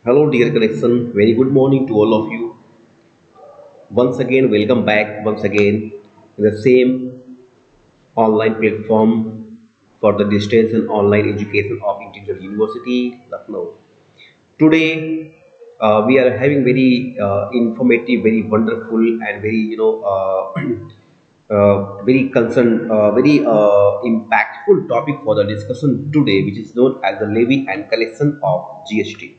Hello, dear connection. Very good morning to all of you. Once again, welcome back once again in the same online platform for the distance and online education of Integral University, Lucknow. Today, we are having very informative, very wonderful, and very very concerned, very impactful topic for the discussion today, which is known as the levy and collection of GST.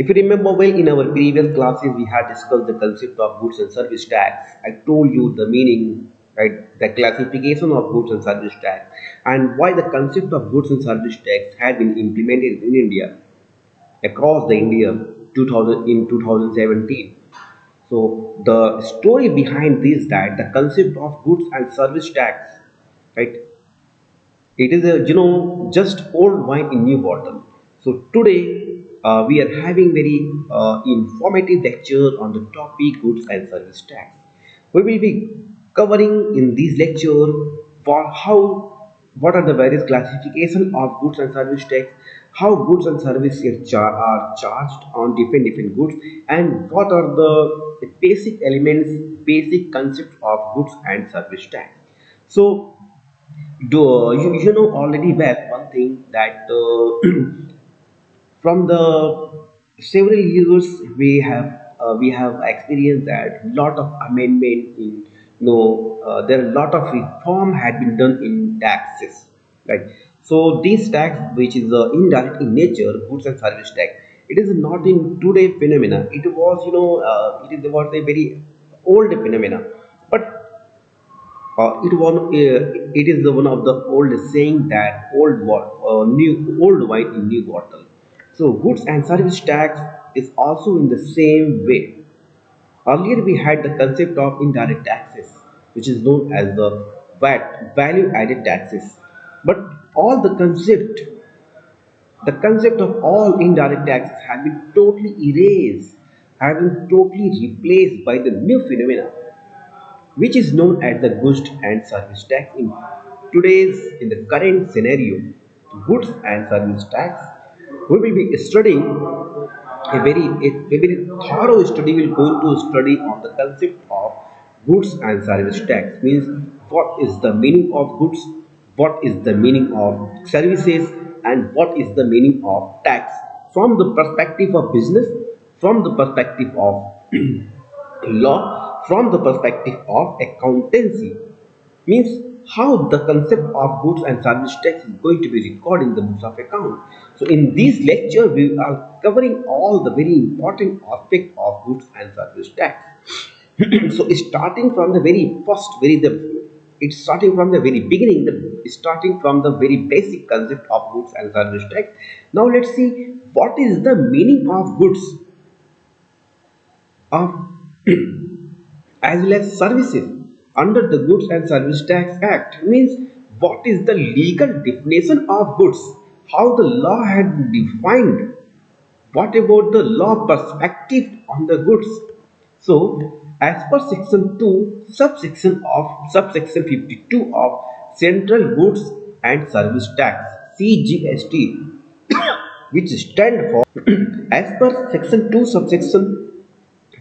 If you remember well, in our previous classes, we had discussed the concept of goods and service tax. I told you the meaning, right, the classification of goods and service tax, and why the concept of goods and service tax had been implemented in India, across the India 2000 in 2017. So the story behind this, that the concept of goods and service tax, right, it is a just old wine in new bottle. So today we are having very informative lecture on the topic goods and service tax. We will be covering in this lecture for how what are the various classification of goods and service tax, how goods and services are charged on different goods, and what are the basic elements, basic concepts of goods and service tax. So you know already back one thing that from the several years we have experienced that lot of amendment in there are a lot of reform had been done in taxes, right? So this tax, which is indirect in nature, goods and service tax, it is not in today phenomena. It was it was a very old phenomena, but it is the one of the old saying that old wine in new bottle. So goods and service tax is also in the same way. Earlier we had the concept of indirect taxes, which is known as the VAT, value added taxes. But all the concept of all indirect taxes have been totally erased, have been totally replaced by the new phenomena, which is known as the goods and service tax. In the current scenario, goods and service tax, we will be studying a very thorough study. Will going to study on the concept of goods and service tax, means what is the meaning of goods, what is the meaning of services, and what is the meaning of tax from the perspective of business, from the perspective of law, from the perspective of accountancy, means how the concept of goods and service tax is going to be recorded in the books of account. So in this lecture we are covering all the very important aspect of goods and service tax. So it's starting from the very first, it's starting from the very beginning, starting from the very basic concept of goods and service tax. Now let's see what is the meaning of goods of as well as services under the Goods and Service Tax Act. Means what is the legal definition of goods, how the law had defined, what about the law perspective on the goods. So as per section 2 subsection 52 of Central Goods and Service Tax, CGST, which stand for as per section 2 subsection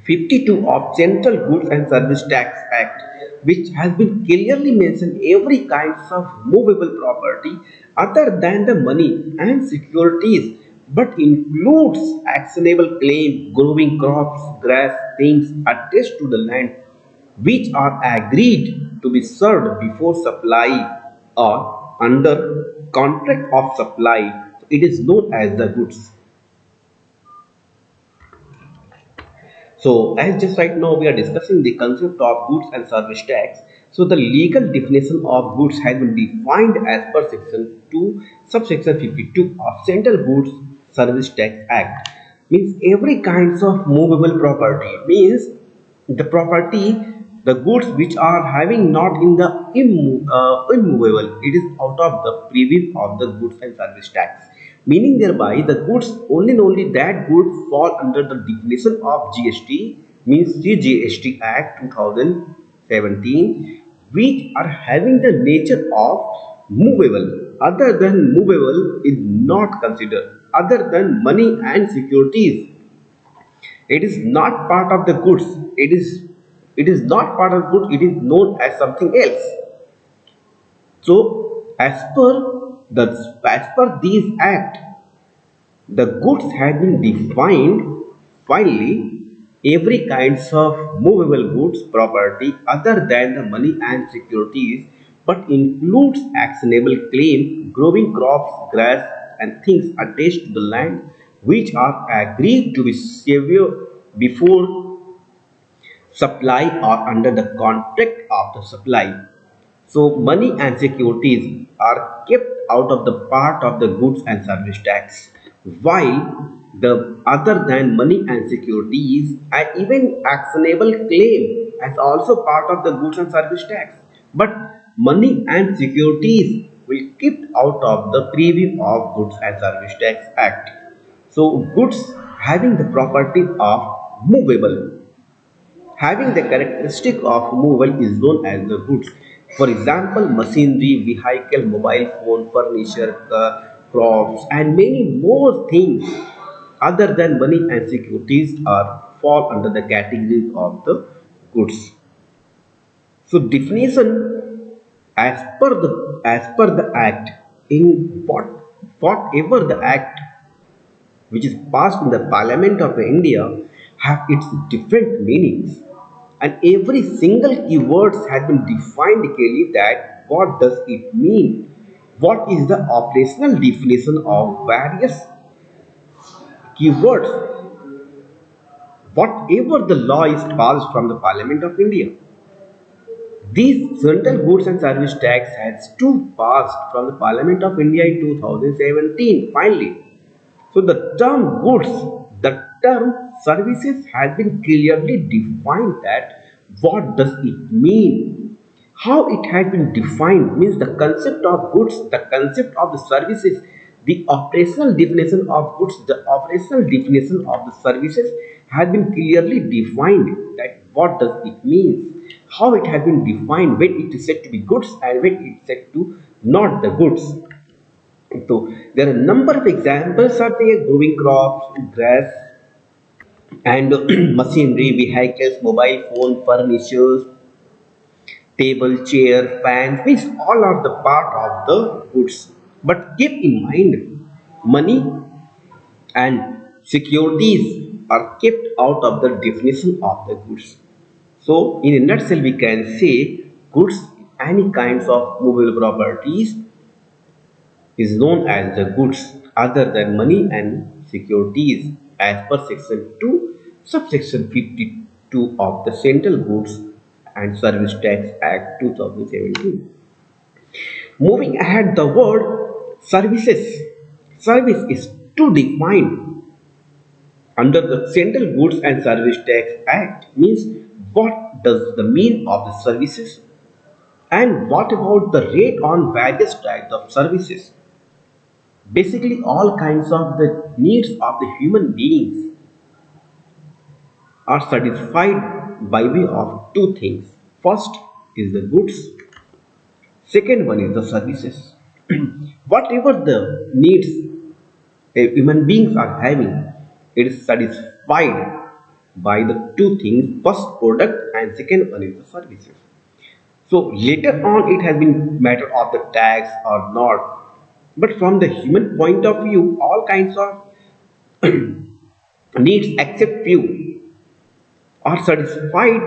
52 of Central Goods and Service Tax Act, which has been clearly mentioned every kinds of movable property other than the money and securities, but includes actionable claim, growing crops, grass, things attached to the land, which are agreed to be served before supply or under contract of supply. It is known as the goods. So, as just right now we are discussing the concept of goods and service tax. So, the legal definition of goods has been defined as per section 2, subsection 52 of Central Goods Service Tax Act. Means every kinds of movable property, means the property, the goods which are having not in the immovable, it is out of the preview of the goods and service tax, meaning thereby the goods only and only that goods fall under the definition of GST, means the GST Act 2017, which are having the nature of movable, other than movable is not considered. other than money and securities. It is not part of the goods. It is not part of goods. It is known as something else. So as per these act, the goods had been defined. Finally, every kinds of movable goods property other than the money and securities, but includes actionable claim, growing crops, grass, and things attached to the land, which are agreed to be severe before supply or under the contract of the supply. So money and securities are kept out of the part of the goods and service tax, while the other than money and securities and even actionable claim as also part of the goods and service tax. But money and securities will kept out of the preview of Goods and Service Tax Act. So goods having the property of movable, having the characteristic of movable is known as the goods. For example, machinery, vehicle, mobile phone, furniture, crops, and many more things other than money and securities are fall under the categories of the goods. So definition as per the act, in whatever the act which is passed in the Parliament of India have its different meanings, and every single keywords has been defined clearly that what does it mean, what is the operational definition of various keywords, whatever the law is passed from the Parliament of India. These central goods and service tax has two passed from the Parliament of India in 2017 finally. So the term services has been clearly defined that what does it mean? How it has been defined means the concept of goods, the concept of the services, the operational definition of goods, the operational definition of the services has been clearly defined that what does it mean? How it has been defined when it is said to be goods and when it is said to not the goods. So there are a number of examples are there: growing crops, grass, and machinery, vehicles, mobile phone, furniture, table, chair, fans. These all are the part of the goods. But keep in mind, money and securities are kept out of the definition of the goods. So in a nutshell, we can say goods, any kinds of movable properties is known as the goods other than money and securities as per section 2 subsection 52 of the Central Goods and Service Tax Act 2017. Moving ahead, the word services, service is to define under the Central Goods and Service Tax Act means what does the mean of the services, and what about the rate on various types of services. Basically, all kinds of the needs of the human beings are satisfied by way of two things. First is the goods, second one is the services. Whatever the needs human beings are having, it is satisfied by the two things, first product and second one is the services. So later on it has been matter of the tax or not. But from the human point of view, all kinds of needs except few are satisfied,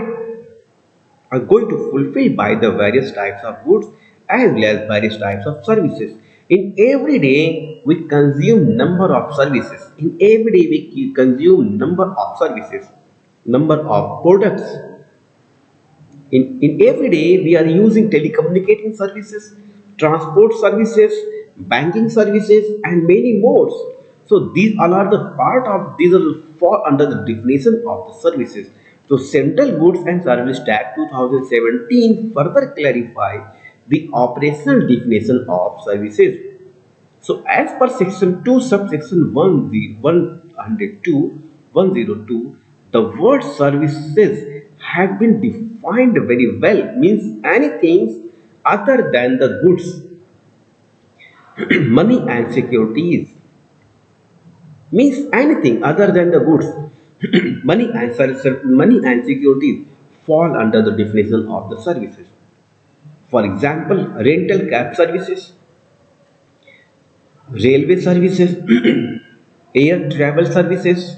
are going to fulfill by the various types of goods as well as various types of services. In every day we consume number of services. In every day we consume number of services, number of products. In every day, we are using telecommunicating services, transport services, banking services, and many more. So these all are the part of these are fall under the definition of the services. So Central Goods and Service Tax 2017 further clarify the operational definition of services. So as per section 2 subsection 102, the word services have been defined very well, means anything other than the goods, money and securities. means anything other than the goods. Money and securities fall under the definition of the services. For example, rental cab services, railway services, air travel services,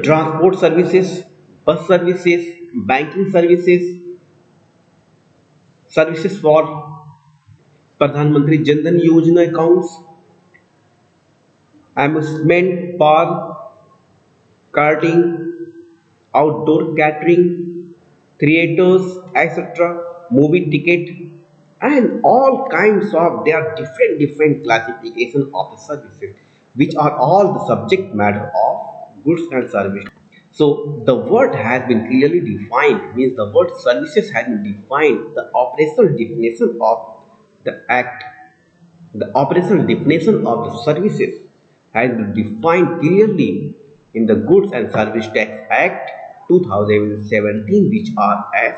transport services, bus services, banking services, services for Pradhan Mantri Jan Dhan Yojana accounts, amusement park, karting, outdoor catering, theaters, etc., movie ticket, and all kinds of there are different classification of the services, which are all the subject matter of goods and services. So the word has been clearly defined, means the word services has been defined, the operational definition of the act, the operational definition of the services has been defined clearly in the Goods and Service Tax Act 2017, which are as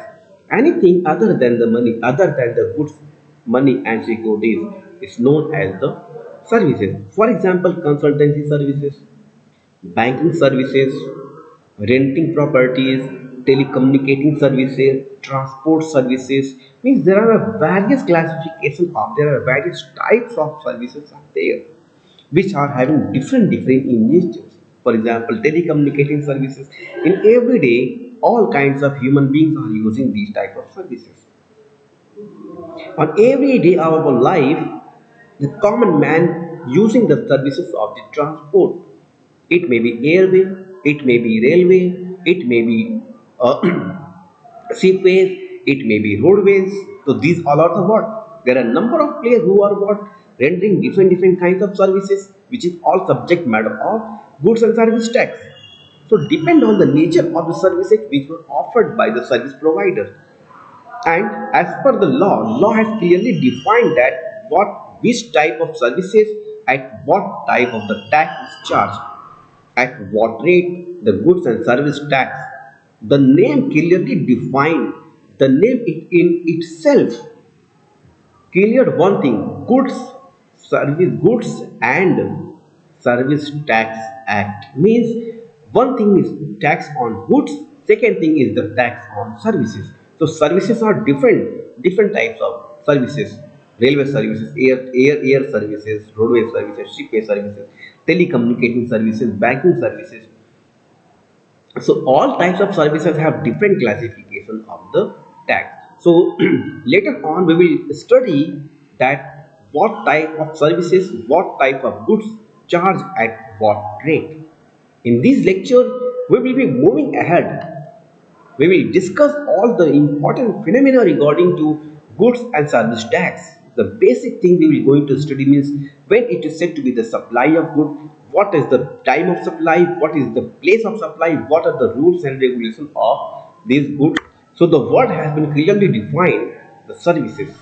anything other than the goods, money and securities is known as the services. For example, consultancy services, banking services, renting properties, telecommunicating services, transport services. Means there are various classifications of there are various types of services are there, which are having different in natures. For example, telecommunicating services. In every day, all kinds of human beings are using these type of services. On every day of our life, the common man using the services of the transport. It may be airway, it may be railway, it may be uh, seaways, it may be roadways. So these all are the what? There are a number of players who are what? Rendering different kinds of services, which is all subject matter of goods and service tax. So depend on the nature of the services which were offered by the service provider. And as per the law has clearly defined that which type of services at what type of the tax is charged, at what rate the goods and service tax. The name clearly defined, the name in itself cleared one thing: goods and service tax act means one thing is tax on goods, second thing is the tax on services. So services are different types of services: railway services, air services, roadway services, shipway services, telecommunicating services, banking services. So all types of services have different classification of the tax. So later on we will study that what type of services, what type of goods charge at what rate. In this lecture, we will be moving ahead. We will discuss all the important phenomena regarding to goods and service tax. The basic thing we will going to study means when it is said to be the supply of good, what is the time of supply, what is the place of supply, what are the rules and regulations of these goods. So the word has been clearly defined, the services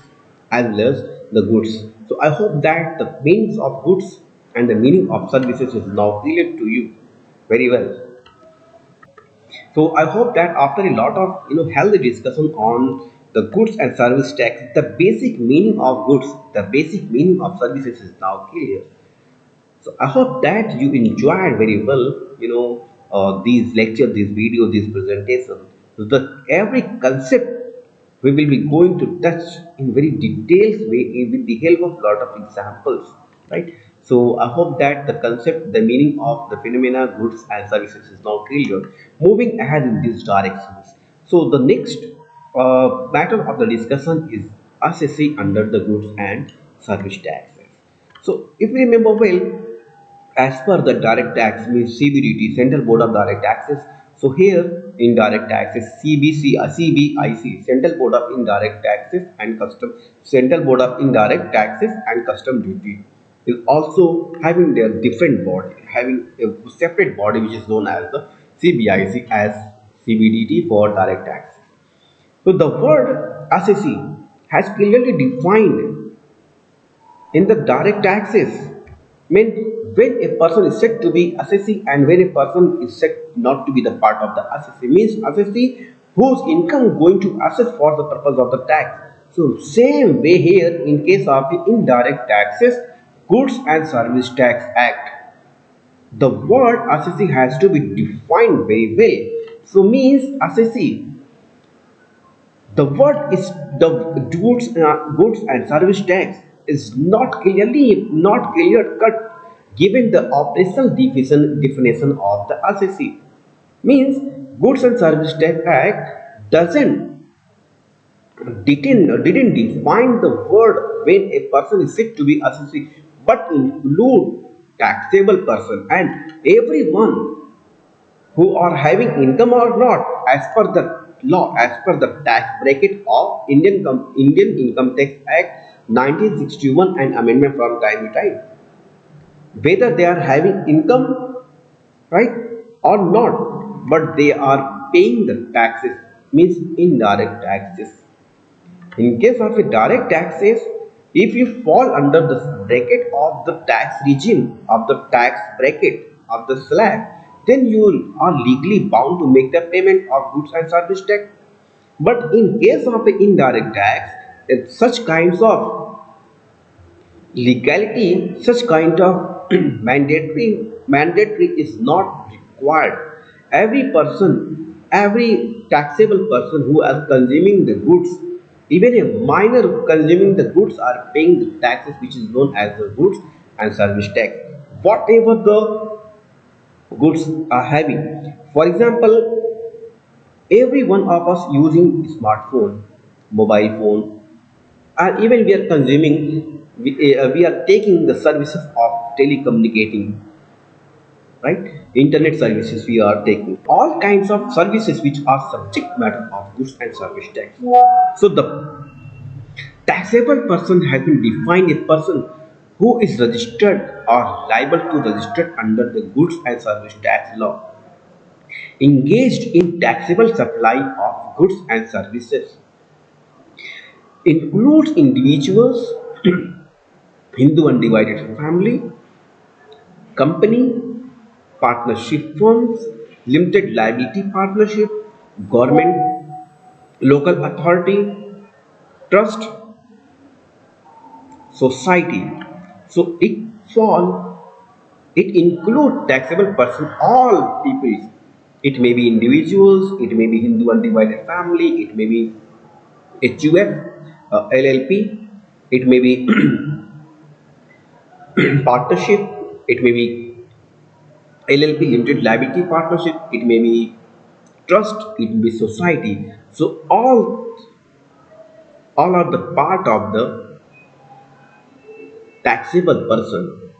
as well as the goods. So I hope that the meanings of goods and the meaning of services is now clear to you very well. So I hope that after a lot of healthy discussion on the goods and service tax, the basic meaning of goods, the basic meaning of services is now clear. So I hope that you enjoyed very well, these lectures, these videos, these presentations. So the every concept we will be going to touch in very detailed way with the help of lot of examples, right? So I hope that the concept, the meaning of the phenomena, goods and services is now clear. Moving ahead in these directions. So the next matter of the discussion is assessing under the goods and service taxes. So if we remember well, as per the direct tax means CBDT, Central Board of Direct Taxes. So here indirect taxes, CBIC, Central Board of Indirect Taxes and Custom, Central Board of Indirect Taxes and Custom Duty is also having their different body, having a separate body which is known as the CBIC as CBDT for direct taxes. So the word assessee has clearly defined in the direct taxes mean when a person is said to be assessee and when a person is said not to be the part of the assessee means assessee whose income going to assess for the purpose of the tax. So same way here in case of the indirect taxes, Goods and Service Tax Act. The word assessee has to be defined very well. So means assessee, the word is the goods and service tax is not clear cut given the operational definition of the assessee. Means Goods and Service Tax Act didn't define the word when a person is said to be assessee, but include taxable person and everyone who are having income or not as per the law, as per the tax bracket of Indian Income Tax Act 1961 and amendment from time to time, whether they are having income, right, or not, but they are paying the taxes, means indirect taxes. In case of a direct taxes, if you fall under the bracket of the tax regime, of the tax bracket of the slab, then you are legally bound to make the payment of goods and service tax. But in case of an indirect tax, such kinds of legality, such kind of mandatory is not required. Every taxable person who is consuming the goods, even a minor consuming the goods, are paying the taxes, which is known as the goods and service tax. Whatever the goods are having, for example, every one of us using smartphone, mobile phone, and even we are consuming, we are taking the services of telecommunicating, right, internet services. We are taking all kinds of services which are subject matter of goods and service tax. So the taxable person has been defined a person who is registered or liable to register under the goods and service tax law, engaged in taxable supply of goods and services, includes individuals, Hindu undivided family, company, partnership firms, limited liability partnership, government, local authority, trust, society. So it includes taxable person, all people. It may be individuals, it may be Hindu undivided family, it may be HUF, LLP, it may be partnership, it may be LLP, limited liability partnership, it may be trust, it may be society. So all are the part of the taxable person.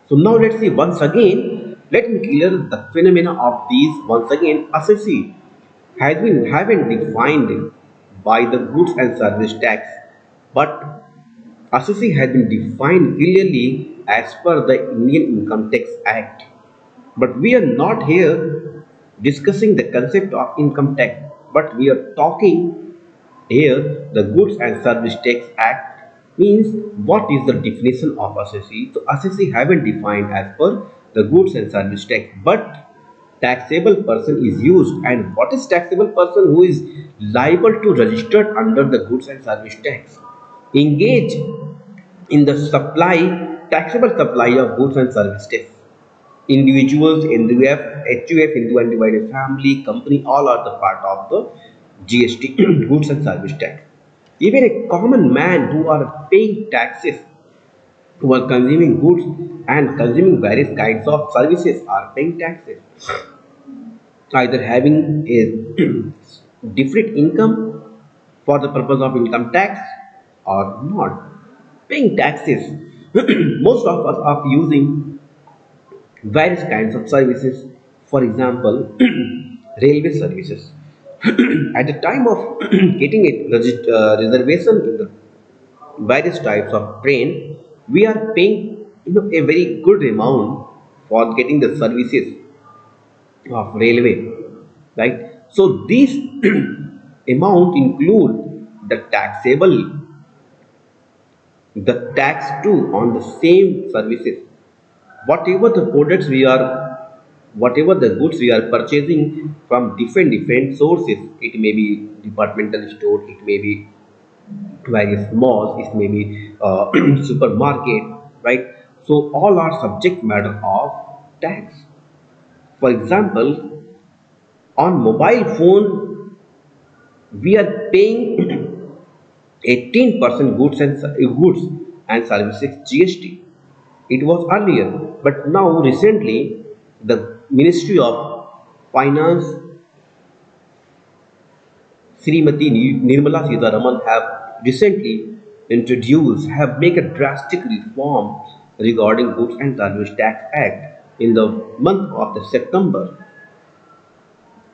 So now let's see once again. Let me clear the phenomena of these once again. Assessee has been haven't defined by the goods and service tax, but assessee has been defined clearly as per the Indian Income Tax Act. But we are not here discussing the concept of income tax, but we are talking here the Goods and Service Tax Act means what is the definition of assessee. So assessee haven't defined as per the goods and service tax, but taxable person is used. And what is taxable person? Who is liable to register under the goods and service tax, engage in the taxable supply of goods and services. Individuals, NDF, HUF, Hindu undivided family, company, all are the part of the GST, goods and service tax. Even a common man who are paying taxes, who are consuming goods and consuming various kinds of services, are paying taxes, either having a different income for the purpose of income tax or not paying taxes. Most of us are using various kinds of services, for example, railway services. At the time of getting a reservation in the various types of train, we are paying, a very good amount for getting the services of railway, right? So these amount include the taxable, the tax too on the same services. Whatever the products we are, whatever the goods we are purchasing from different sources, it may be departmental store, it may be various malls, it may be supermarket, right? So all are subject matter of tax. For example, on mobile phone, we are paying 18% goods and services GST. It was earlier, but now recently the Ministry of Finance, Srimati Nirmala Sitharaman, have recently have made a drastic reform regarding Goods and Service Tax Act in the month of the September,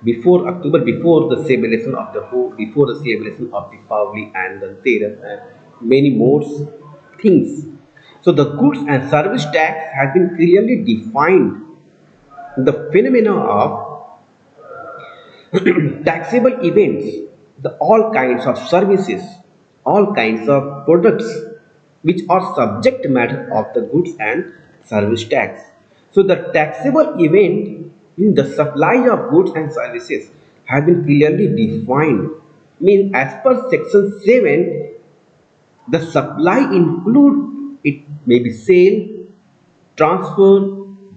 before October, before the celebration of Deepavali and the Dhanteras and many more things. So the goods and service tax has been clearly defined. The phenomena of taxable events, the all kinds of services, all kinds of products which are subject matter of the goods and service tax. So the taxable event in the supply of goods and services has been clearly defined. Mean as per section 7, the supply include it may be sale, transfer,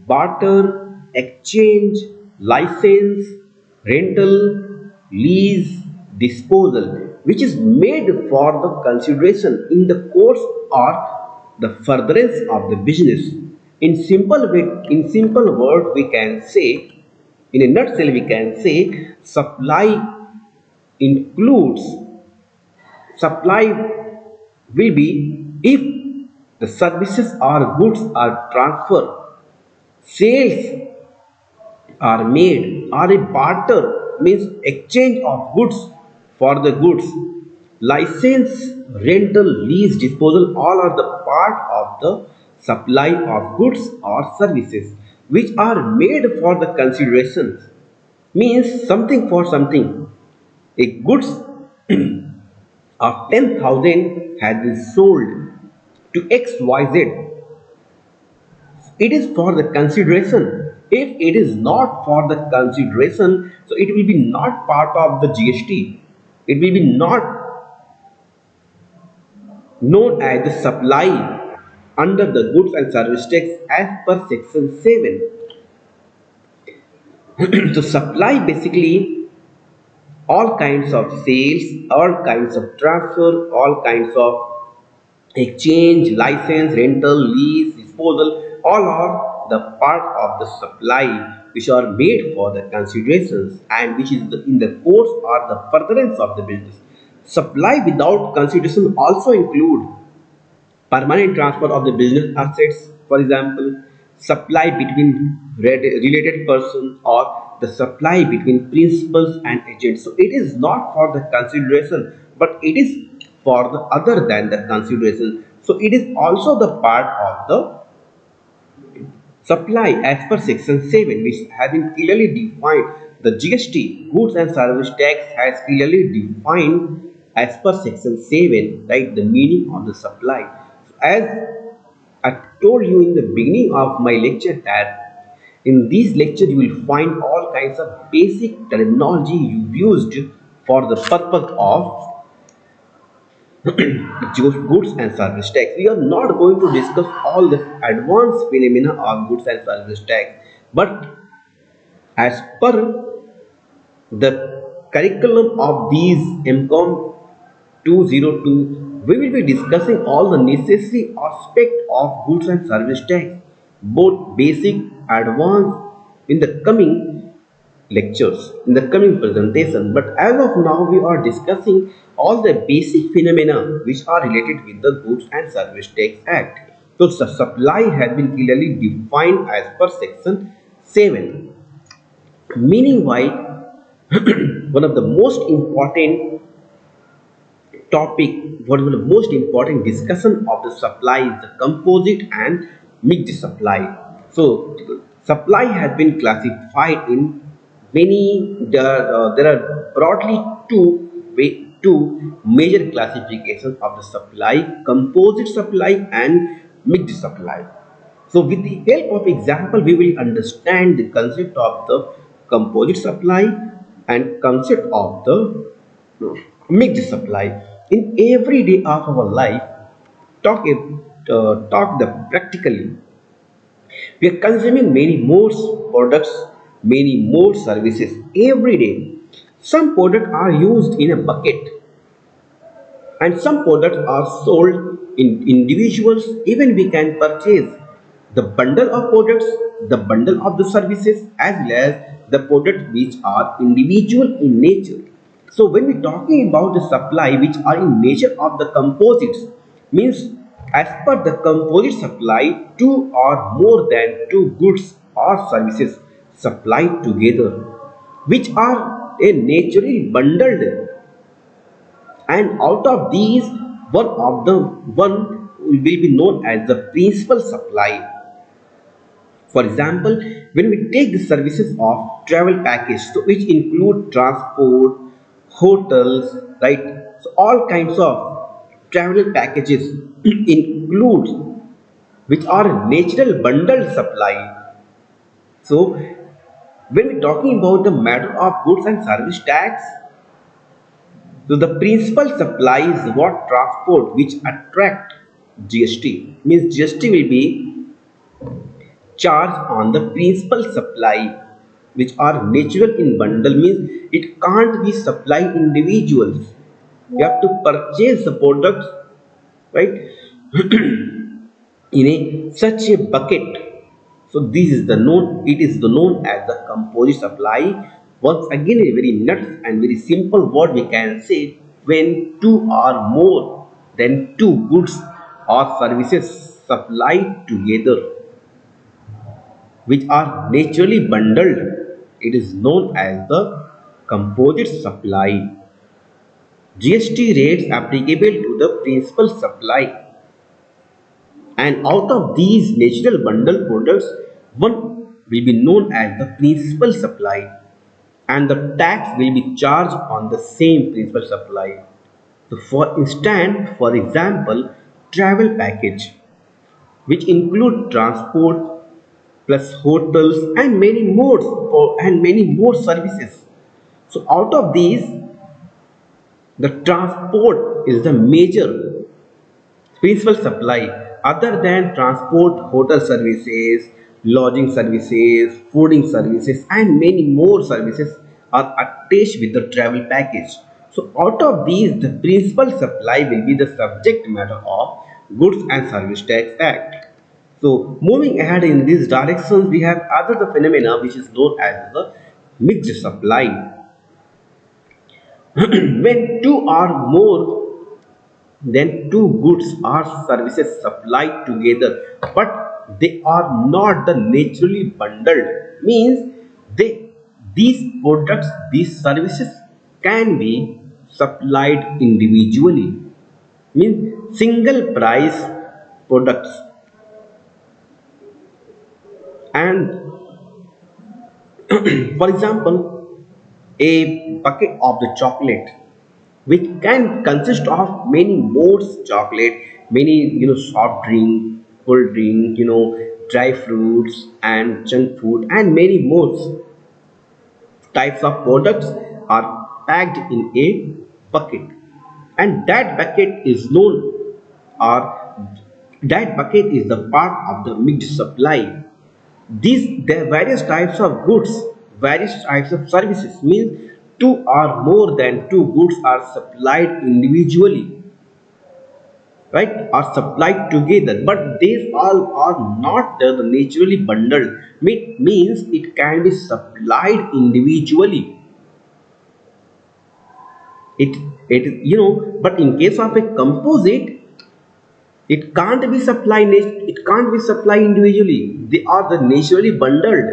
barter, exchange, license, rental, lease, disposal, which is made for the consideration in the course or the furtherance of the business. In simple word, we can say, in a nutshell, we can say, includes supply will be if the services or goods are transferred, sales are made, or a barter means exchange of goods for the goods. License, rental, lease, disposal, all are the part of the supply of goods or services which are made for the considerations. Means something for something. A goods of 10,000 has been sold to XYZ. It is for the consideration. If it is not for the consideration, so it will be not part of the GST. It will be not known as the supply under the goods and service tax as per section 7. So supply basically all kinds of sales, all kinds of transfer, all kinds of exchange, license, rental, lease, disposal, all are the part of the supply which are made for the considerations and which is in the course or the furtherance of the business. Supply without consideration also include permanent transfer of the business assets, for example, supply between related persons or the supply between principals and agents. So it is not for the consideration, but it is for the other than the consideration. So it is also the part of the supply as per section 7, which has been clearly defined. The GST, goods and service tax, has clearly defined as per section 7, right, the meaning of the supply. As I told you in the beginning of my lecture that in this lecture you will find all kinds of basic terminology you used for the purpose of goods and service tax. We are not going to discuss all the advanced phenomena of goods and service tax, but as per the curriculum of these MCOM 202, we will be discussing all the necessary aspect of goods and service tax, both basic, advanced, in the coming lectures, in the coming presentation. But as of now, we are discussing all the basic phenomena which are related with the Goods and Service Tax Act. So, the supply has been clearly defined as per section 7. Meaning why one of the most important topic, one of the most important discussion of the supply is the composite and mixed supply. So supply has been classified in many, there are broadly two major classifications of the supply: composite supply and mixed supply. So with the help of example, we will understand the concept of the composite supply and concept of the mixed supply. In every day of our life, talk talk the practically, we are consuming many more products, many more services every day. Some products are used in a bucket, and some products are sold in individuals. Even we can purchase the bundle of products, the bundle of the services, as well as the products which are individual in nature. So when we're talking about the supply which are in nature of the composites, means as per the composite supply, two or more than two goods or services supplied together, which are a naturally bundled, and out of these, one will be known as the principal supply. For example, when we take the services of travel package, so which include transport, hotels, right? So all kinds of travel packages include, which are natural bundled supply. So when we're talking about the matter of goods and service tax, so the principal supply is what transport which attract GST. Means GST will be charged on the principal supply, which are natural in bundle. Means it can't be supplied individuals. You have to purchase the products, right, in a such a bucket. So this is the known. It is the known as the composite supply. Once again, a very nuts and very simple word we can say, when two or more than two goods or services supplied together, which are naturally bundled, it is known as the composite supply. GST rates applicable to the principal supply, and out of these natural bundle products, one will be known as the principal supply, and the tax will be charged on the same principal supply. So for example, travel package, which include transport plus hotels and many more services. So out of these, the transport is the major principal supply. Other than transport, hotel services, lodging services, fooding services, and many more services are attached with the travel package. So out of these, the principal supply will be the subject matter of Goods and Service Tax Act. So moving ahead in these directions, we have other the phenomena which is known as the mixed supply. When two or more then two goods or services supplied together, but they are not the naturally bundled. Means they these products, these services can be supplied individually. Means single price products, and for example, a bucket of the chocolate, which can consist of many modes chocolate, many soft drink, cold drink, dry fruits and junk food, and many more types of products are packed in a bucket, and that bucket is known, or that bucket is the part of the mixed supply. These there are various types of goods, various types of services. Means two or more than two goods are supplied individually, right? Are supplied together, but these all are not the naturally bundled. Means it can be supplied individually. It but in case of a composite, it can't be supplied. It can't be supplied individually. They are the naturally bundled.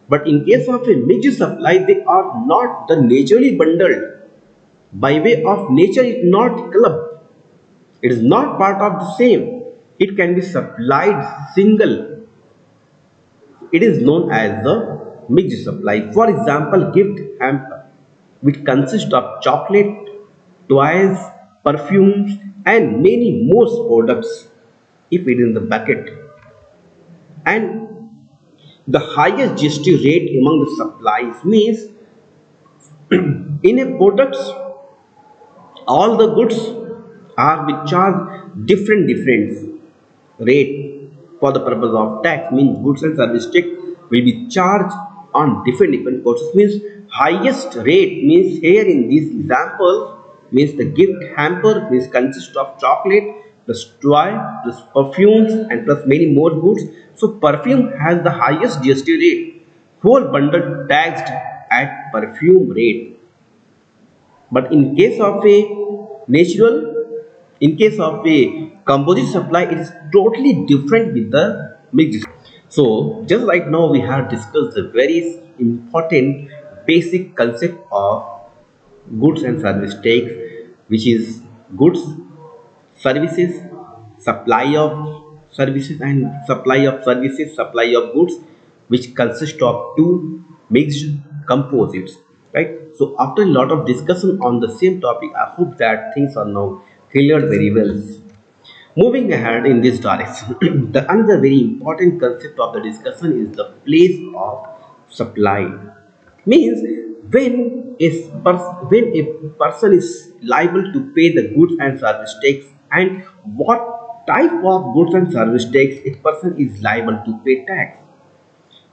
But in case of a mixed supply, they are not the naturally bundled. By way of nature, it not club. It is not part of the same. It can be supplied single. It is known as the mixed supply. For example, gift hamper, which consists of chocolate, toys, perfumes, and many more products. If it is in the bucket, and the highest GST rate among the supplies, means in a products all the goods are be charged different. rate for the purpose of tax means goods and service tax will be charged on different courses means highest rate means here in this example means the gift hamper means consists of chocolate plus toy plus perfumes and plus many more goods. So perfume has the highest GST rate, whole bundle taxed at perfume rate. But in case of a natural, in case of a composite supply, it is totally different with the mixed. So just right now we have discussed the very important basic concept of goods and service tax, which is goods, services, supply of services and supply of services, supply of goods, which consist of two mixed composites, right? So after a lot of discussion on the same topic, I hope that things are now cleared very well. Moving ahead in this direction, the another very important concept of the discussion is the place of supply. Means when a person is liable to pay the goods and service tax, and what type of goods and service tax a person is liable to pay tax.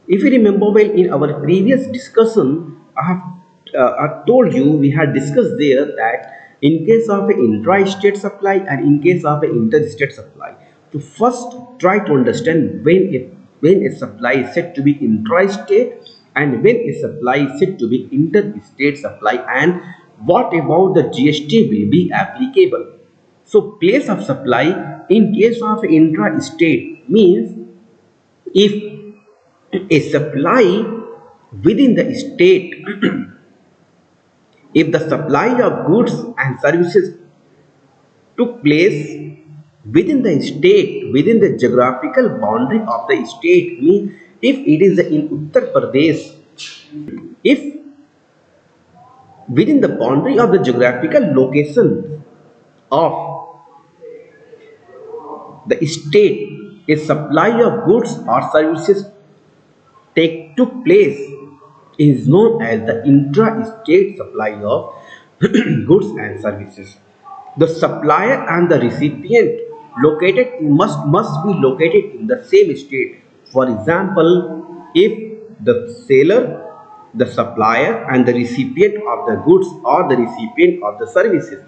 If you remember well in our previous discussion, I told you we had discussed there that in case of an intra-state supply and in case of an interstate supply, to first try to understand when a supply is said to be intra-state and when a supply is said to be interstate supply, and what about the GST will be applicable. So place of supply in case of intra-state means if a supply within the state, if the supply of goods and services took place within the state, within the geographical boundary of the state, means if it is in Uttar Pradesh, if within the boundary of the geographical location of the state, a supply of goods or services took place is known as the intra-state supply of goods and services. The supplier and the recipient must be located in the same state. For example, if the seller, the supplier and the recipient of the goods or the recipient of the services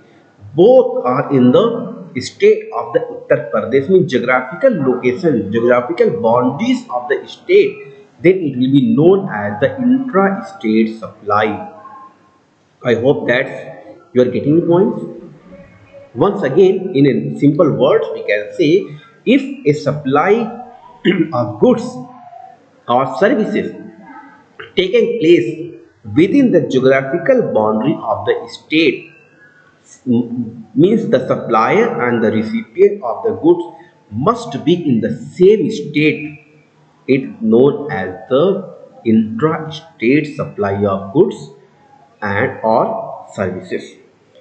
both are in the state of the Uttar Pradesh, means geographical location, geographical boundaries of the state, then it will be known as the intra-state supply. I hope that you are getting the points. Once again, in a simple words, we can say if a supply of goods or services taking place within the geographical boundary of the state, means the supplier and the recipient of the goods must be in the same state. It's known as the intra-state supply of goods and or services.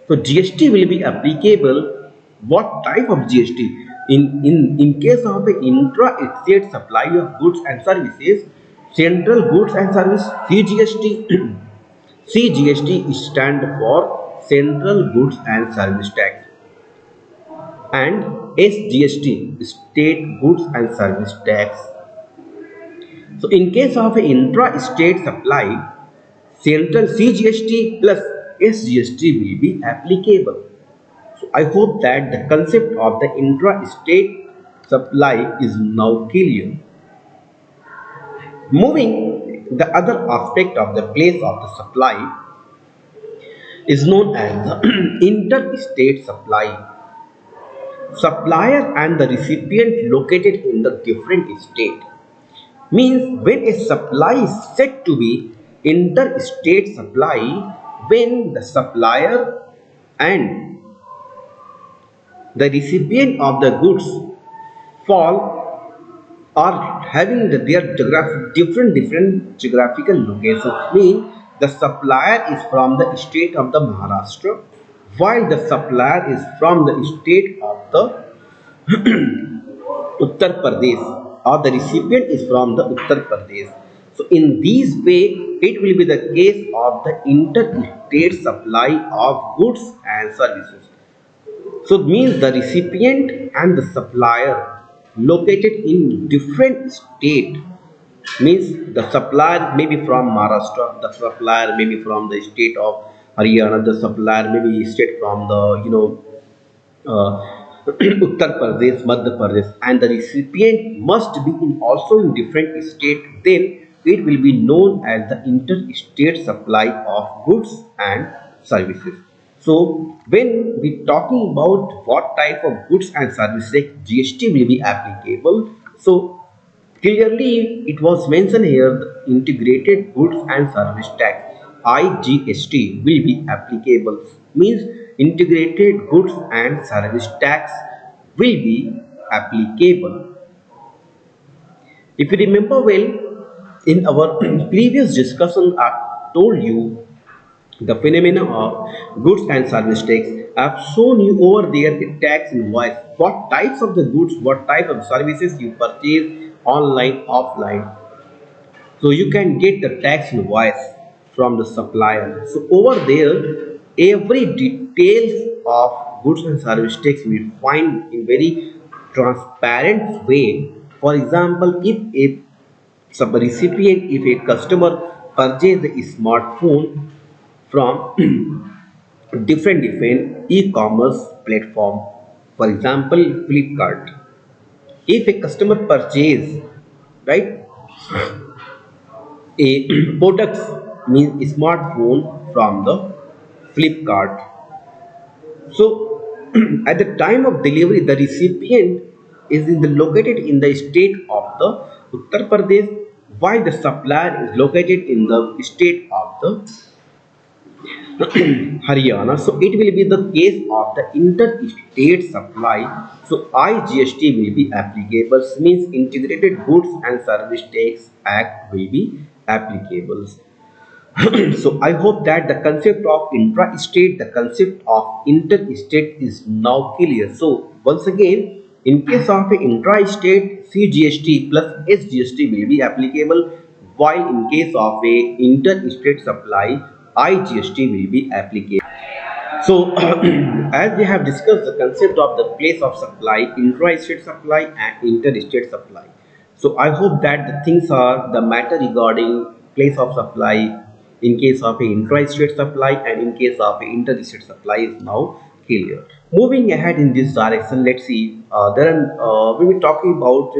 So GST will be applicable. What type of GST? In case of an intra-state supply of goods and services, Central Goods and Service CGST CGST stand for Central Goods and Service Tax, and SGST State Goods and Service Tax. So in case of an intra-state supply, Central CGST plus SGST will be applicable. So I hope that the concept of the intra-state supply is now clear. Moving, the other aspect of the place of the supply is known as the interstate supply. Supplier and the recipient located in the different state, means when a supply is said to be interstate supply when the supplier and the recipient of the goods fall are having their different geographical locations. Mean the supplier is from the state of the Maharashtra, while the supplier is from the state of the Uttar Pradesh, or the recipient is from the Uttar Pradesh. So in this way, it will be the case of the interstate supply of goods and services. So it means the recipient and the supplier located in different state, means the supplier may be from Maharashtra, the supplier may be from the state of Haryana, the supplier may be state from the uh, Uttar Pradesh, Madhya Pradesh, and the recipient must be in also in different state. Then it will be known as the interstate supply of goods and services. So when we talking about what type of goods and services GST will be applicable, so clearly, it was mentioned here the integrated goods and service tax IGST will be applicable. Means integrated goods and service tax will be applicable. If you remember well, in our previous discussion, I told you the phenomena of goods and service tax. I've shown you over there the tax invoice. What types of the goods, what type of services you purchase online, offline. So you can get the tax invoice from the supplier. So over there, every details of goods and service tax we find in very transparent way. For example, if a sub recipient, if a customer purchase a smartphone from different e-commerce platform, for example Flipkart, if a customer purchase, right, a products, means smartphone from the Flipkart, so at the time of delivery the recipient is in the located in the state of the Uttar Pradesh, while the supplier is located in the state of the Haryana. So it will be the case of the interstate supply. So IGST will be applicable, means Integrated Goods and Service Tax Act will be applicable. So I hope that the concept of intra-state, the concept of interstate is now clear. So once again, in case of a intra-state, CGST plus SGST will be applicable, while in case of a interstate supply, IGST will be applicable. So, as we have discussed the concept of the place of supply, intra-state supply and inter-state supply. So, I hope that the things are the matter regarding place of supply in case of a intra-state supply and in case of a inter-state supply is now clear. Moving ahead in this direction, let's see. We will be talking about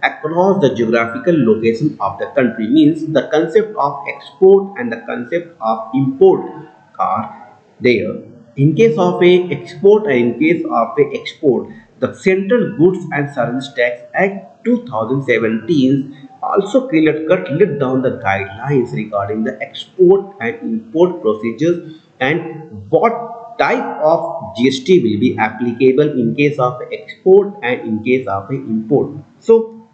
across the geographical location of the country, means the concept of export and the concept of import are there. In case of a export and in case of a export, the Central Goods and Service Tax Act 2017 also clear-cut laid down the guidelines regarding the export and import procedures and what type of GST will be applicable in case of export and in case of import. So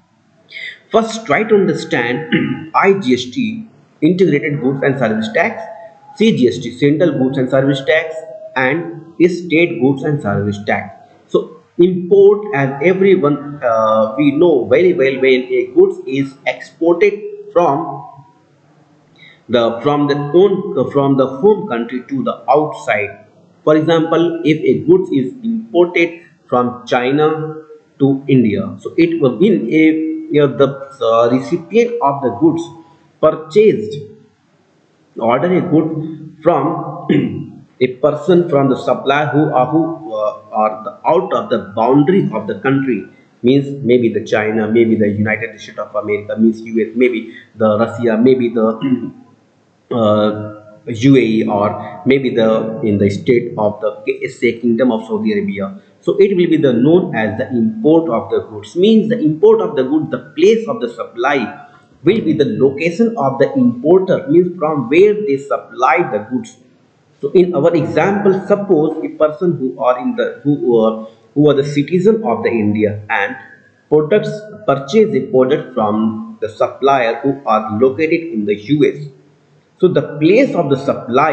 first, try to understand IGST, Integrated Goods and Service Tax, CGST, Central Goods and Service Tax, and State Goods and Service Tax. So, import, as everyone we know very well, when a goods is exported from from the home country to the outside. For example, if a goods is imported from China to India, so it will be a the recipient of the goods purchased order a good from a person from the supplier who are the out of the boundary of the country, means maybe the China, maybe the United States of America, means US, maybe the Russia, maybe the UAE, or maybe the in the state of the KSA Kingdom of Saudi Arabia. So it will be the known as the import of the goods, means the import of the good, the place of the supply will be the location of the importer, means from where they supply the goods. So in our example, suppose a person who are in the who are the citizen of the India and products purchase a product from the supplier who are located in the US. So the place of the supply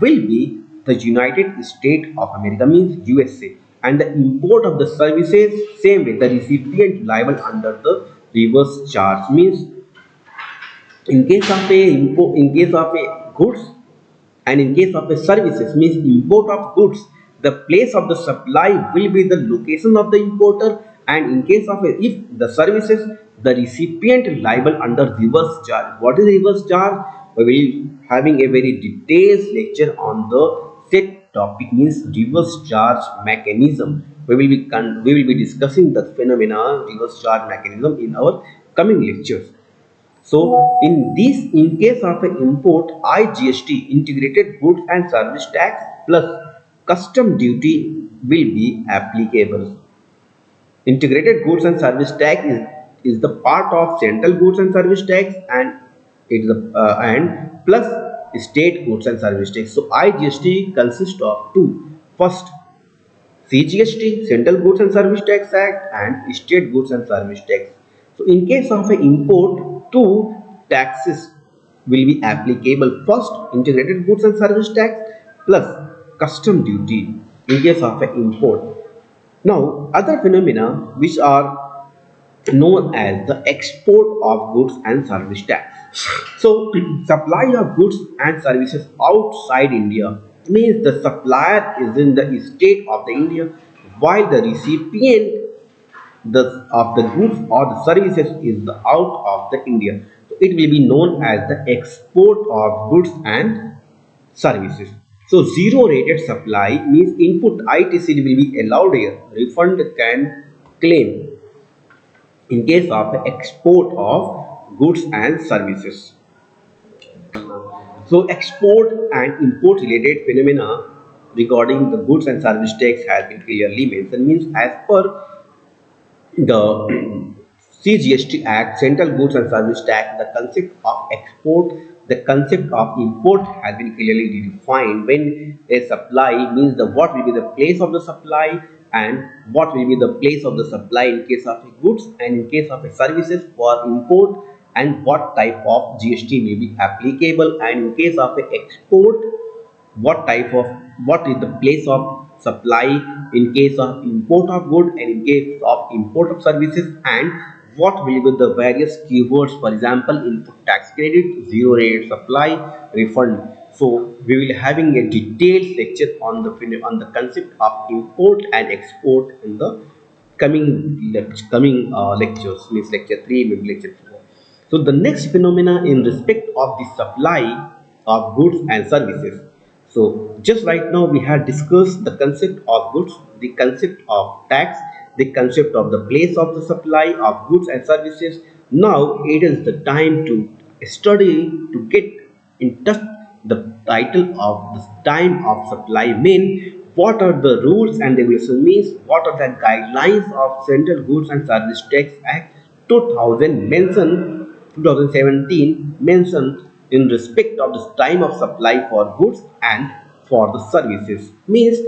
will be the United States of America, means USA, and the import of the services same way the recipient liable under the reverse charge, means in case of a in case of a goods and in case of a services, means import of goods, the place of the supply will be the location of the importer, And in case of if the services, the recipient liable under reverse charge. What is reverse charge? We will having a very detailed lecture on the set topic, means reverse charge mechanism. We will be discussing the phenomena reverse charge mechanism in our coming lectures. So in case of an import, IGST, integrated goods and service tax plus custom duty will be applicable. Integrated goods and service tax is the part of central goods and service tax, and it is the and plus state goods and service tax. So IGST consists of two. First, CGST, Central Goods and Service Tax Act, and State Goods and Service Tax. So in case of an import, two taxes will be applicable. First, integrated goods and service tax plus custom duty in case of an import. Now, other phenomena which are known as the export of goods and service tax. So, supply of goods and services outside India means the supplier is in the state of the India, while the recipient of the goods or the services is the out of the India. So, it will be known as the export of goods and services. So, zero rated supply means input ITC will be allowed here. Refund can claim in case of export of goods and services. So export and import related phenomena regarding the goods and service tax has been clearly mentioned, means as per the CGST Act, Central Goods and Service Tax, the concept of export, the concept of import has been clearly defined. When a supply means the what will be the place of the supply and what will be the place of the supply in case of a goods and in case of a services for import, and what type of GST may be applicable, and in case of a export what is the place of supply in case of import of good and in case of import of services, and what will be the various keywords, for example input tax credit, zero rate supply, refund. So we will having a detailed lecture on the concept of import and export in the coming lectures, means lecture 3, maybe lecture 4. So the next phenomena in respect of the supply of goods and services. So just right now we have discussed the concept of goods, the concept of tax, the concept of the place of the supply of goods and services. Now it is the time to study, to get in touch the title of the time of supply mean what are the rules and regulations, means what are the guidelines of Central Goods and Service Tax Act 2000 mentioned 2017 mentioned in respect of the time of supply for goods and for the services, means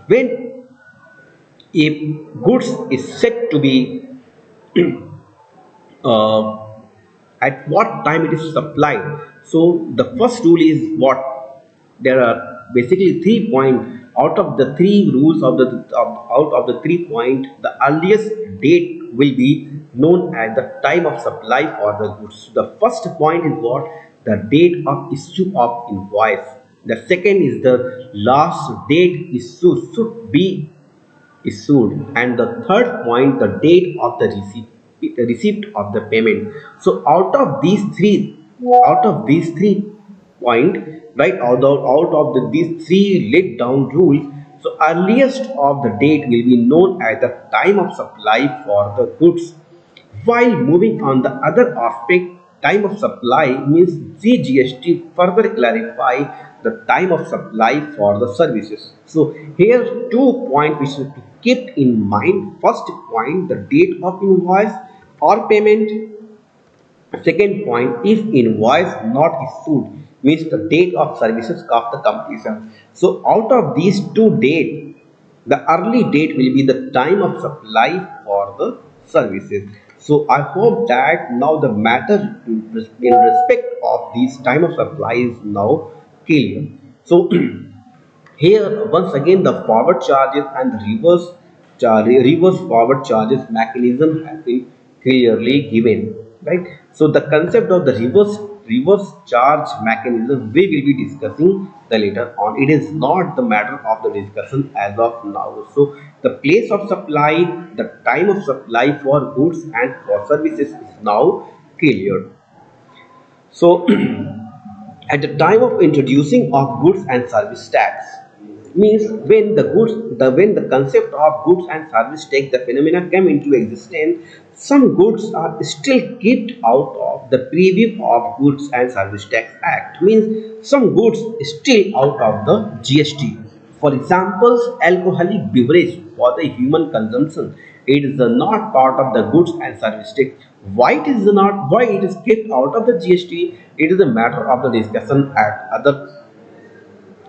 when a goods is said to be uh, at what time it is supplied. So the first rule is what, there are basically 3 points. Out of the three rules of out of the 3 points, the earliest date will be known as the time of supply for the goods. The first point is what, the date of issue of invoice. The second is the last date issue should be issued, and the third point, the date of the receipt of the payment. So out of these three point, right, these three laid down rules, so earliest of the date will be known as the time of supply for the goods. While moving on the other aspect, time of supply means GST further clarify the time of supply for the services. So here 2 points we should keep in mind. First point, the date of invoice or payment. Second point, if invoice not issued means the date of services of the completion. So out of these two dates, the early date will be the time of supply for the services. So I hope that now the matter in respect of these time of supply is now clear. So here once again the forward charges and the reverse forward charges mechanism has been clearly given, right? So the concept of the reverse charge mechanism we will be discussing the later on. It is not the matter of the discussion as of now. So the place of supply, the time of supply for goods and for services is now clear. So at the time of introducing of goods and service tax means when the concept of goods and service tax the phenomena came into existence, some goods are still kept out of the preview of goods and service tax act, means some goods still out of the GST. For example, alcoholic beverage for the human consumption, it is not part of the goods and service tax. Why it is kept out of the GST? It is a matter of the discussion at other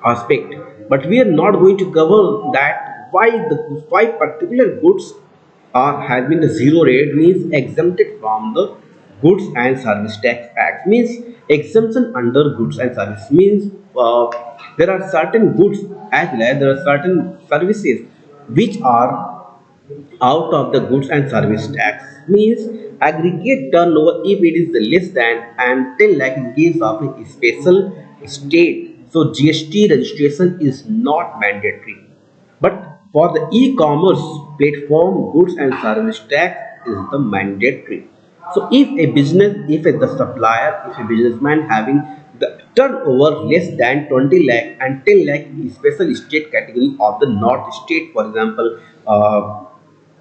aspect. But we are not going to cover that why particular goods are having the zero rate, means exempted from the goods and service tax act, means exemption under goods and service means there are certain goods as well as there are certain services which are out of the goods and service tax, means aggregate turnover if it is the less than and 10 lakh in case of a special state. So GST registration is not mandatory, but for the e-commerce platform goods and service tax is the mandatory. So if the supplier, if a businessman having the turnover less than 20 lakh and 10 lakh is special state category of the north state, for example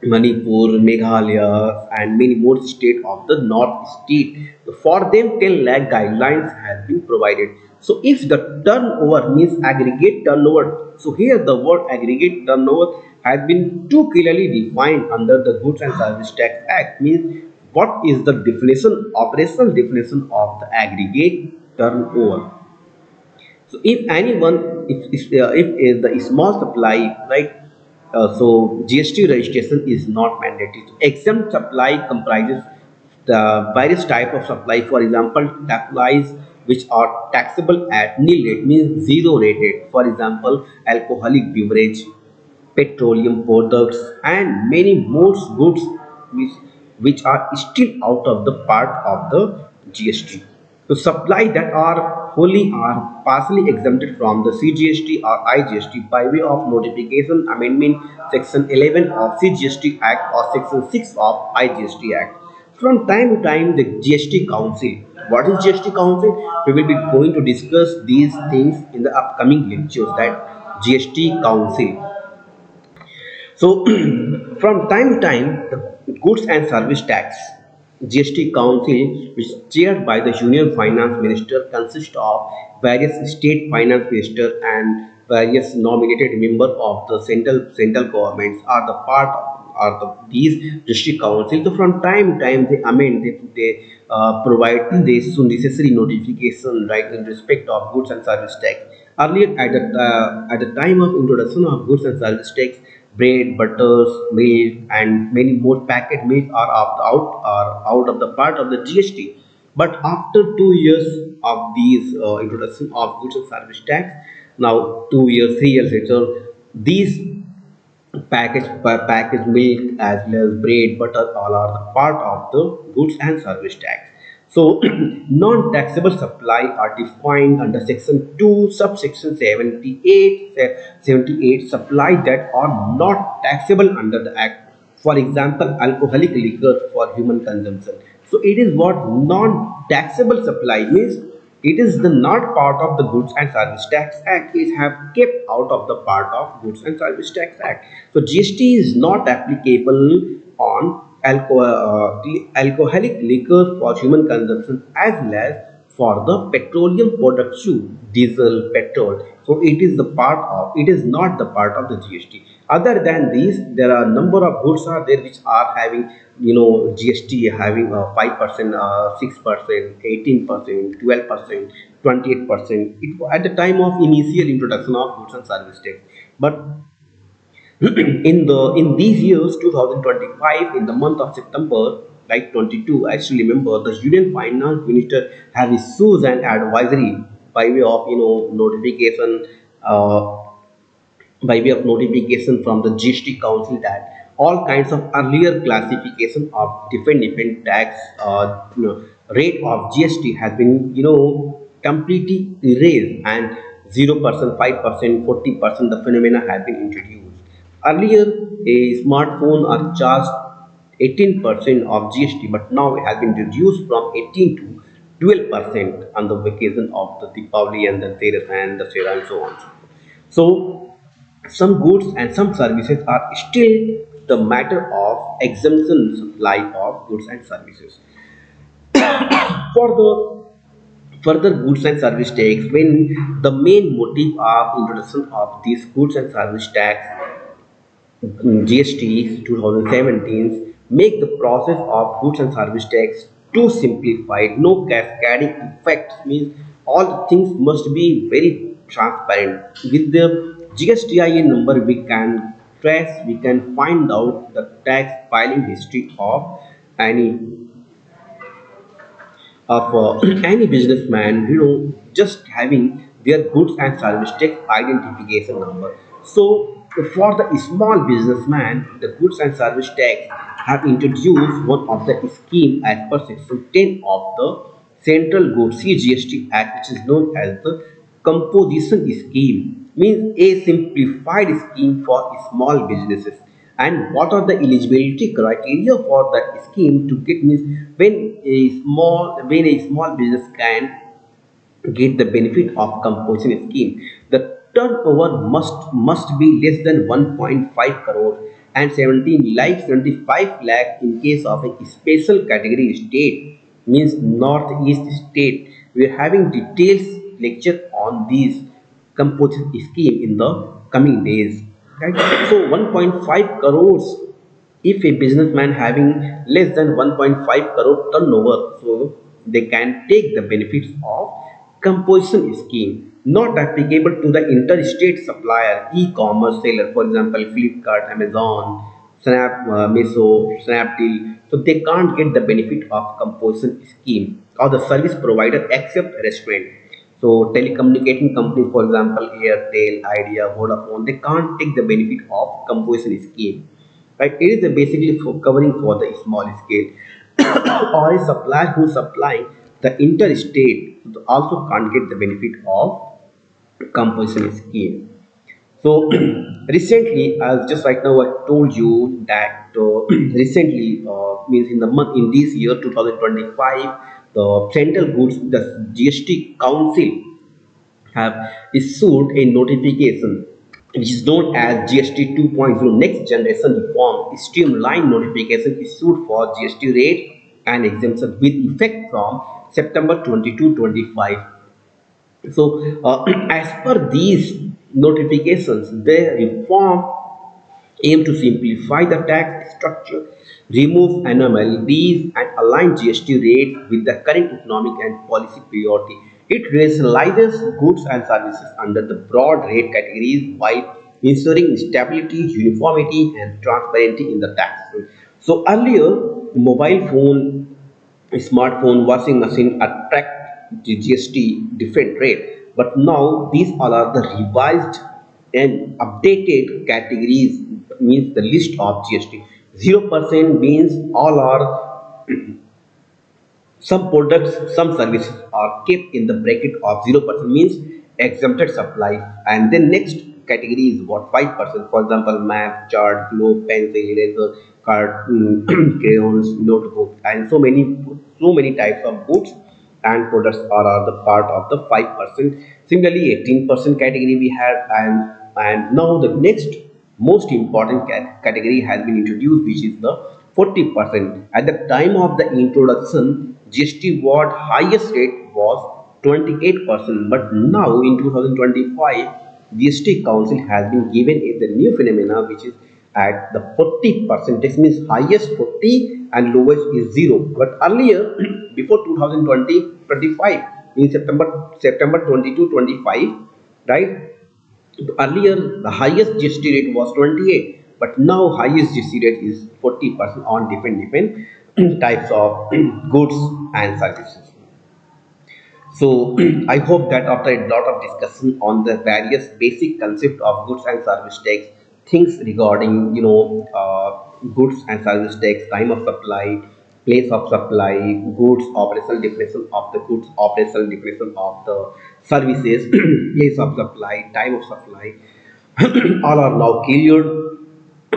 Manipur, Meghalaya, and many more states of the North state. For them, 10 lakh guidelines has been provided. So, if the turnover means aggregate turnover, so here the word aggregate turnover has been too clearly defined under the Goods and Service Tax Act. Means what is the definition, operational definition of the aggregate turnover? So if anyone, if the small supply, right? So GST registration is not mandatory. Exempt supply comprises the various type of supply. For example, supplies which are taxable at nil rate means zero rated. For example, alcoholic beverage, petroleum products, and many more goods which, which are still out of the part of the GST. So supply that are wholly or partially exempted from the CGST or IGST by way of notification amendment section 11 of CGST Act or section 6 of IGST Act. From time to time, the GST Council. What is GST Council? We will be going to discuss these things in the upcoming lectures. That GST Council. So, from time to time, the Goods and Service Tax (GST) Council, which is chaired by the Union Finance Minister, consists of various state finance minister and various nominated members of the central governments are the part are these district councils. So from time to time they amend, they provide this necessary notification right in respect of goods and service tax. Earlier at the time of introduction of goods and service tax, bread, butters, milk, and many more packet meat are out of the part of the GST. But after 2 years of these introduction of goods and service tax, now 2 years, 3 years later, these packaged milk as well as bread, butter, all are the part of the goods and service tax. So, non-taxable supply are defined under section 2, subsection 78 supply that are not taxable under the act. For example, alcoholic liquor for human consumption. So, it is what non-taxable supply means. It is the not part of the Goods and Service Tax Act. It have kept out of the part of Goods and Service Tax Act. So GST is not applicable on alcoholic liquor for human consumption as well as for the petroleum products too, diesel, petrol. So it is not the part of the GST. Other than these, there are a number of goods are there which are having GST having 5%, 6%, 18%, 12%, 28%. It at the time of initial introduction of goods and service tax, but in these years 2025 in the month of September like 22, I still remember the Union Finance Minister has issued an advisory by way of notification uh, by way of notification from the GST Council that all kinds of earlier classification of different tax rate of GST has been, completely erased, and 0%, 5%, 40% the phenomena have been introduced. Earlier, a smartphone are charged 18% of GST, but now it has been reduced from 18 to 12% on the occasion of the Deepavali and the Teras and the Sera and so on. So, some goods and some services are still the matter of exemption supply of goods and services. For the further goods and service tax, when the main motive of introduction of these goods and service tax GST 2017 make the process of goods and service tax too simplified. No cascading effects means all the things must be very transparent. With the GSTIN number, we can trace, we can find out the tax filing history of any any businessman, just having their goods and service tax identification number. So for the small businessman, the goods and service tax have introduced one of the scheme as per section 10 of the Central Goods CGST Act, which is known as the composition scheme, means a simplified scheme for small businesses. And what are the eligibility criteria for that scheme to get, means when a small business can get the benefit of composition scheme, the turnover must be less than 1.5 crore and 17 lakh 75 lakh in case of a special category state, means northeast state. We are having details lecture on these composition scheme in the coming days, right? So 1.5 crores, if a businessman having less than 1.5 crore turnover, so they can take the benefits of composition scheme, not applicable to the interstate supplier, e-commerce seller, for example, Flipkart, Amazon, Meso, Snapdeal. So they can't get the benefit of composition scheme, or the service provider except restaurant. So telecommunication companies, for example, Airtel, Idea, Vodafone, they can't take the benefit of composition scheme. Right? It is basically for covering for the small scale or a supplier who supplying the interstate also can't get the benefit of compulsory scheme. So recently, as just right now I told you that recently, means in the month in this year 2025, the Central Goods, the GST Council have issued a notification which is known as GST 2.0 Next Generation Reform Streamline Notification issued for GST rate and exemption with effect from September 22, 25. So, as per these notifications, the reform aim to simplify the tax structure, remove anomalies, and align GST rates with the current economic and policy priority. It rationalizes goods and services under the broad rate categories while ensuring stability, uniformity, and transparency in the tax. So earlier, mobile phone, smartphone, washing machine attract the GST different rate, but now these all are the revised and updated categories, means the list of GST. 0% means all are, some products, some services are kept in the bracket of 0%, means exempted supply. And then next category is what, 5%, for example, map, chart, globe, pencil, eraser, card, crayons, notebook, and so many types of goods and products are the part of the 5%. Similarly, 18% category we have, and now the next most important category has been introduced, which is the 40%. At the time of the introduction, GST what highest rate was 28%, but now in 2025, GST Council has been given the new phenomena, which is at the 40%. This means highest 40 and lowest is 0. But earlier, before 2020 25, in September 22 25, right? Earlier, the highest GST rate was 28, but now highest GST rate is 40% on different types of goods and services. So I hope that after a lot of discussion on the various basic concept of goods and service tax, things regarding goods and service tax, time of supply, place of supply, goods, operational definition of the goods, operational definition of the services, place of supply, time of supply, all are now cleared.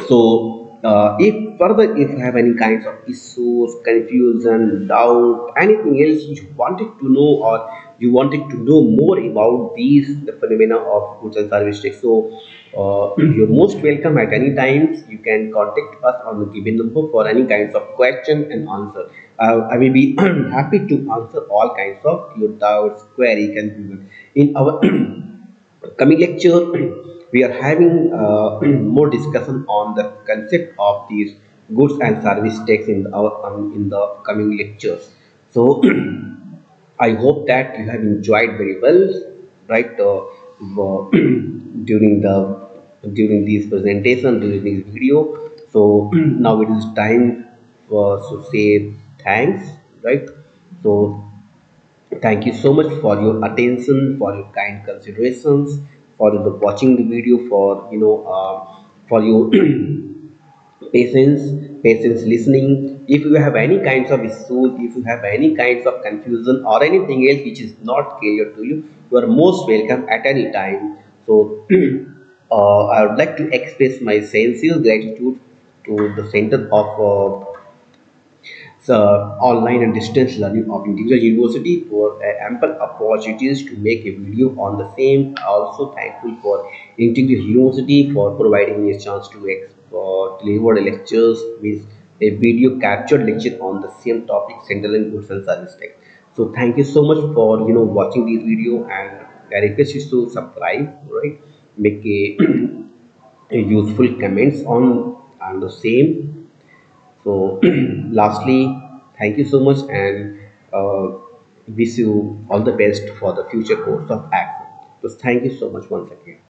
So, if further if you have any kinds of issues, confusion, doubt, anything else you wanted to know, or you wanted to know more about these the phenomena of goods and service tax, so you're most welcome at any times. You can contact us on the given number for any kinds of question and answer. I will be happy to answer all kinds of your doubts, query, confusion in our coming lecture. We are having more discussion on the concept of these goods and service tax in our in the coming lectures. So I hope that you have enjoyed very well, right? During the during this presentation, during this video. So now it is time for to say thanks, right? So thank you so much for your attention, for your kind considerations, for the watching the video, for for your patience listening. If you have any kinds of issues, if you have any kinds of confusion or anything else which is not clear to you, you are most welcome at any time. So I would like to express my sincere gratitude to the Center of the online and distance learning of Integrated University for ample opportunities to make a video on the same. Also thankful for Integrated University for providing me a chance to deliver the lectures with a video captured lecture on the same topic, central and goods and service tax. So thank you so much for watching this video, and I request you to subscribe, right? Make a useful comments on the same. So, lastly, thank you so much, and wish you all the best for the future course of action. So, thank you so much once again.